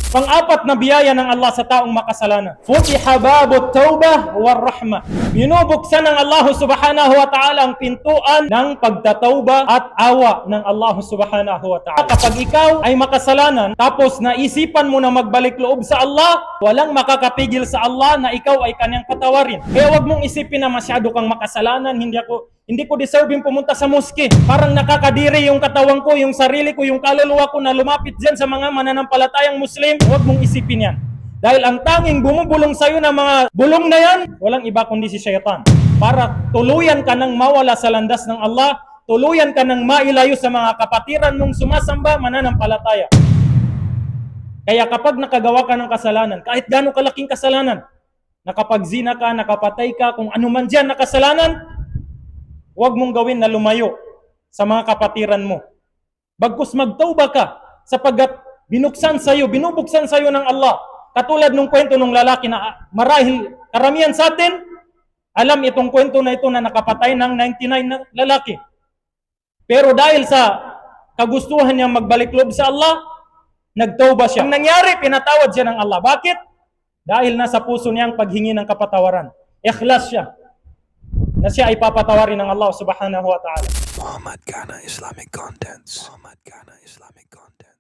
Pang-apat na biyaya ng Allah sa taong makasalanan. Futiha babut taubah war rahmah. Binubuksan ng Allah subhanahu wa ta'ala ang pintuan ng pagtatawba at awa ng Allah subhanahu wa ta'ala. Kapag ikaw ay makasalanan, tapos naisipan mo na magbalik loob sa Allah, walang makakapigil sa Allah na ikaw ay kanyang patawarin. Kaya wag mong isipin na masyado kang makasalanan, hindi ko deserving pumunta sa moske. Parang nakakadiri yung katawan ko, yung sarili ko, yung kaluluwa ko na lumapit dyan sa mga mananampalatayang Muslim. Huwag mong isipin yan. Dahil ang tanging bumubulong sa'yo na mga bulong na yan, walang iba kundi si Shaitan. Para tuluyan ka nang mawala sa landas ng Allah, tuluyan ka nang mailayo sa mga kapatiran mong sumasamba, mananampalataya. Kaya kapag nakagawa ka ng kasalanan, kahit gaano kalaking kasalanan, nakapagzina ka, nakapatay ka, kung ano man dyan na kasalanan, huwag mong gawin na lumayo sa mga kapatiran mo. Bagkus magtauba ka sapagkat binubuksan sa'yo ng Allah. Katulad ng kwento ng lalaki na marahil karamihan sa atin, alam itong kwento na ito na nakapatay ng 99 na lalaki. Pero dahil sa kagustuhan niya magbalik loob sa Allah, nagtauba siya. Ang nangyari, pinatawad siya ng Allah. Bakit? Dahil nasa puso niya ang paghingi ng kapatawaran. Ikhlas siya na siya ay papatawarin ng Allah subhanahu wa ta'ala. Muhammad Ghana Islamic Contents.